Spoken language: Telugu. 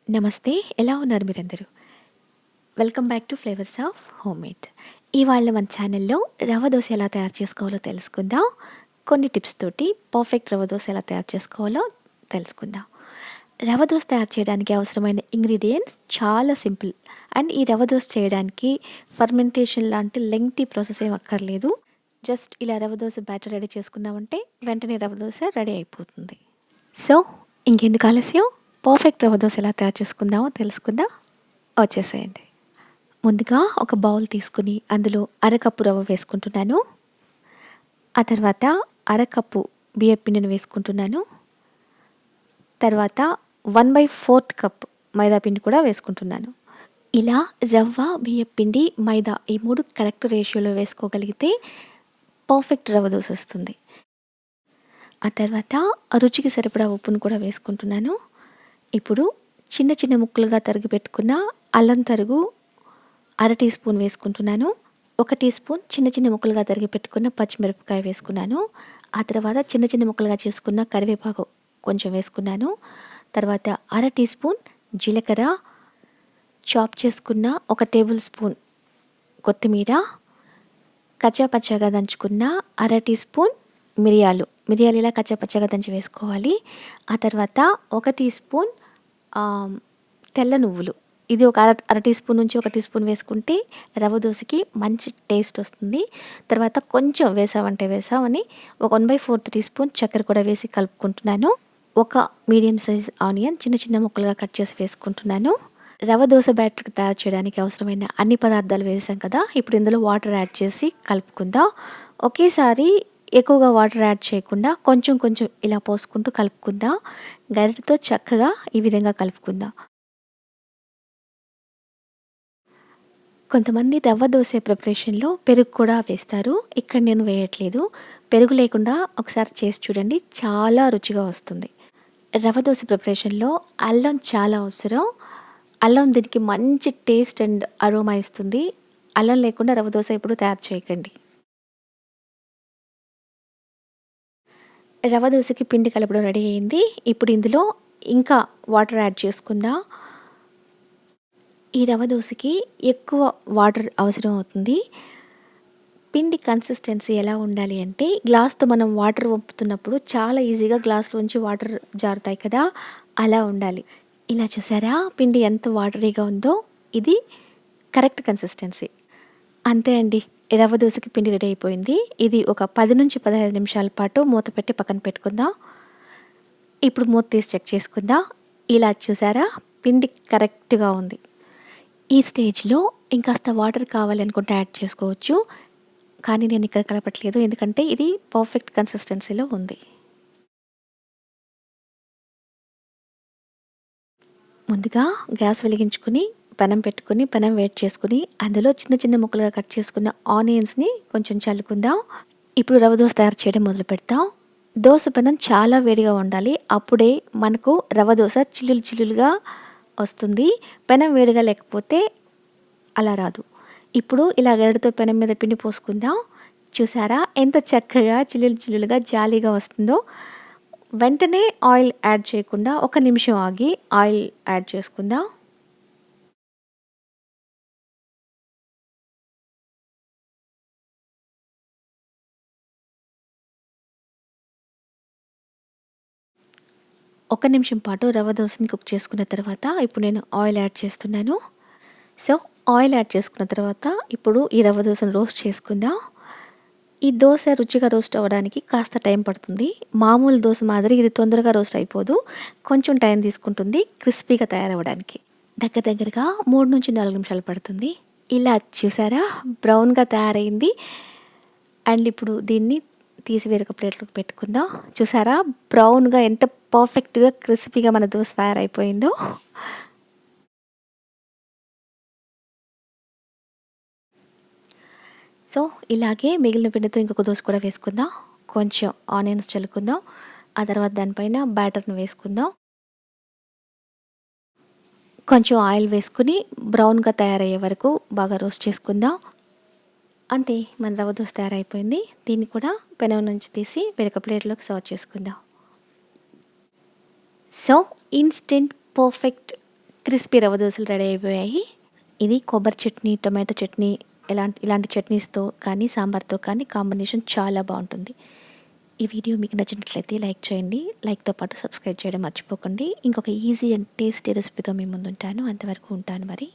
నమస్తే. ఎలా ఉన్నారు మీరందరూ? Welcome back to flavours of homemade. ఇవాళ మన ఛానల్‌లో రవ్వ దోస ఎలా తయారు చేసుకోవాలో తెలుసుకుందాం. కొన్ని టిప్స్ తోటి పర్ఫెక్ట్ రవ్వ దోస ఎలా తయారు చేసుకోవాలో తెలుసుకుందాం. రవ్వ దోస తయారు చేయడానికి అవసరమైన ఇంగ్రీడియెంట్స్ చాలా సింపుల్. అండ్ ఈ రవ్వ దోస చేయడానికి ఫర్మెంటేషన్ లాంటి లెంగ్తీ ప్రాసెస్ ఏం అక్కర్లేదు. జస్ట్ ఇలా రవ్వ దోస బ్యాటర్ రెడీ చేసుకున్నామంటే వెంటనే రవ్వ దోస రెడీ అయిపోతుంది. సో, ఇంకెందుకు ఆలస్యం? పర్ఫెక్ట్ రవ్వ దోస ఎలా తయారు చేసుకుందామో తెలుసుకుందాం. వచ్చేసేయండి. ముందుగా ఒక బౌల్ తీసుకుని అందులో అరకప్పు రవ్వ వేసుకుంటున్నాను. ఆ తర్వాత అరకప్పు బియ్యపిండిని వేసుకుంటున్నాను. తర్వాత 1/4 కప్ మైదా పిండి కూడా వేసుకుంటున్నాను. ఇలా రవ్వ, బియ్యపిండి, మైదా ఈ 3 కరెక్ట్ రేషియోలో వేసుకోగలిగితే పర్ఫెక్ట్ రవ్వ దోస వస్తుంది. ఆ తర్వాత రుచికి సరిపడా ఉప్పును కూడా వేసుకుంటున్నాను. ఇప్పుడు చిన్న చిన్న ముక్కలుగా తరిగి పెట్టుకున్న అల్లం తరుగు అర టీ స్పూన్ వేసుకుంటున్నాను. 1 టీ స్పూన్ చిన్న చిన్న ముక్కలుగా తరిగి పెట్టుకున్న పచ్చిమిరపకాయ వేసుకున్నాను. ఆ తర్వాత చిన్న చిన్న ముక్కలుగా చేసుకున్న కరివేపాకు కొంచెం వేసుకున్నాను. తర్వాత అర టీ స్పూన్ జీలకర్ర, చాప్ చేసుకున్న 1 టేబుల్ స్పూన్ కొత్తిమీర, కచ్చాపచ్చాగా దంచుకున్న అర టీ స్పూన్ మిరియాలు ఇలా కచ్చాపచ్చాగా దంచి వేసుకోవాలి. ఆ తర్వాత 1 టీ స్పూన్ తెల్ల నువ్వులు, ఇది ఒక అర టీ స్పూన్ నుంచి 1 టీ స్పూన్ వేసుకుంటే రవ్వ దోసకి మంచి టేస్ట్ వస్తుంది. తర్వాత కొంచెం వేసామని ఒక 1/4 టీ స్పూన్ చక్కెర కూడా వేసి కలుపుకుంటున్నాను. ఒక మీడియం సైజ్ ఆనియన్ చిన్న చిన్న ముక్కలుగా కట్ చేసి వేసుకుంటున్నాను. రవ్వ దోస బ్యాటర్ తయారు చేయడానికి అవసరమైన అన్ని పదార్థాలు వేసాం కదా, ఇప్పుడు ఇందులో వాటర్ యాడ్ చేసి కలుపుకుందాం. ఒకేసారి ఎక్కువగా వాటర్ యాడ్ చేయకుండా కొంచెం కొంచెం ఇలా పోసుకుంటూ కలుపుకుందాం. గరిటెతో చక్కగా ఈ విధంగా కలుపుకుందాం. కొంతమంది రవ్వ దోస ప్రిపరేషన్లో పెరుగు కూడా వేస్తారు. ఇక్కడ నేను వేయట్లేదు. పెరుగు లేకుండా ఒకసారి చేసి చూడండి, చాలా రుచిగా వస్తుంది. రవ్వ దోస ప్రిపరేషన్లో అల్లం చాలా అవసరం. అల్లం దీనికి మంచి టేస్ట్ అండ్ అరోమా ఇస్తుంది. అల్లం లేకుండా రవ్వ దోస ఎప్పుడు తయారు చేయకండి. రవ్వ దోసకి పిండి కలపడం రెడీ అయింది. ఇప్పుడు ఇందులో ఇంకా వాటర్ యాడ్ చేసుకుందాం. ఈ రవ్వ దోసకి ఎక్కువ వాటర్ అవసరం అవుతుంది. పిండి కన్సిస్టెన్సీ ఎలా ఉండాలి అంటే, గ్లాస్తో మనం వాటర్ వంపుతున్నప్పుడు చాలా ఈజీగా గ్లాస్లోంచి వాటర్ జారుతాయి కదా, అలా ఉండాలి. ఇలా చూసారా పిండి ఎంత వాటరీగా ఉందో? ఇది కరెక్ట్ కన్సిస్టెన్సీ. అంతే అండి, రవ్వ దోసకి పిండి రెడీ అయిపోయింది. ఇది ఒక 10 నుంచి 15 నిమిషాల పాటు మూత పెట్టి పక్కన పెట్టుకుందాం. ఇప్పుడు మూత తీసి చెక్ చేసుకుందాం. ఇలా చూసారా పిండి కరెక్ట్గా ఉంది. ఈ స్టేజ్లో ఇంకాస్త వాటర్ కావాలనుకుంటే యాడ్ చేసుకోవచ్చు. కానీ నేను ఇక్కడ కలపట్లేదు, ఎందుకంటే ఇది పర్ఫెక్ట్ కన్సిస్టెన్సీలో ఉంది. ముందుగా గ్యాస్ వెలిగించుకుని పెనం పెట్టుకుని పెనం వేడి చేసుకుని అందులో చిన్న చిన్న ముక్కలుగా కట్ చేసుకున్న ఆనియన్స్ని కొంచెం చల్లుకుందాం. ఇప్పుడు రవ్వ దోస తయారు చేయడం మొదలు పెడతాం. దోస పెనం చాలా వేడిగా ఉండాలి, అప్పుడే మనకు రవ్వ దోస చిల్లులుగా వస్తుంది. పెనం వేడిగా లేకపోతే అలా రాదు. ఇప్పుడు ఇలా గరిటెతో పెనం మీద పిండి పోసుకుందాం. చూసారా ఎంత చక్కగా చిల్లులుగా జాలీగా వస్తుందో? వెంటనే ఆయిల్ యాడ్ చేయకుండా 1 నిమిషం ఆగి ఆయిల్ యాడ్ చేసుకుందాం. ఒక నిమిషం పాటు రవ్వ దోసని కుక్ చేసుకున్న తర్వాత ఇప్పుడు నేను ఆయిల్ యాడ్ చేస్తున్నాను. సో, ఆయిల్ యాడ్ చేసుకున్న తర్వాత ఇప్పుడు ఈ రవ్వ దోసను రోస్ట్ చేసుకుందాం. ఈ దోస రుచిగా రోస్ట్ అవ్వడానికి కాస్త టైం పడుతుంది. మామూలు దోస మాదిరి ఇది తొందరగా రోస్ట్ అయిపోదు. కొంచెం టైం తీసుకుంటుంది క్రిస్పీగా తయారవ్వడానికి. దగ్గరగా 3 నుంచి 4 నిమిషాలు పడుతుంది. ఇలా చూసారా బ్రౌన్గా తయారైంది. అండ్ ఇప్పుడు దీన్ని తీసి వేరొక ప్లేట్లోకి పెట్టుకుందాం. చూసారా బ్రౌన్గా ఎంత పర్ఫెక్ట్గా క్రిస్పీగా మన దోస తయారైపోయిందో? సో, ఇలాగే మిగిలిన పిండితో ఇంకొక దోస కూడా వేసుకుందాం. కొంచెం ఆనియన్స్ చల్లుకుందాం. ఆ తర్వాత దానిపైన బ్యాటర్ని వేసుకుందాం. కొంచెం ఆయిల్ వేసుకుని బ్రౌన్గా తయారయ్యే వరకు బాగా రోస్ట్ చేసుకుందాం. అంతే, మన రవ్వ దోస తయారైపోయింది. దీన్ని కూడా పెనం నుంచి తీసి వేరొక ప్లేట్లోకి సర్వ్ చేసుకుందాం. సో, ఇన్స్టెంట్ పర్ఫెక్ట్ క్రిస్పీ రవ్వ దోశలు రెడీ అయిపోయాయి. ఇది కొబ్బరి చట్నీ, టొమాటో చట్నీ ఇలాంటి చట్నీస్‌తో కానీ, సాంబార్‌తో కానీ కాంబినేషన్ చాలా బావుంటుంది. ఈ వీడియో మీకు నచ్చినట్లయితే లైక్ చేయండి. లైక్‌తో పాటు సబ్స్క్రైబ్ చేయడం మర్చిపోకండి. ఇంకొక ఈజీ అండ్ టేస్టీ రెసిపీతో మీ ముందుంటాను. అంతవరకు ఉంటాను మరి.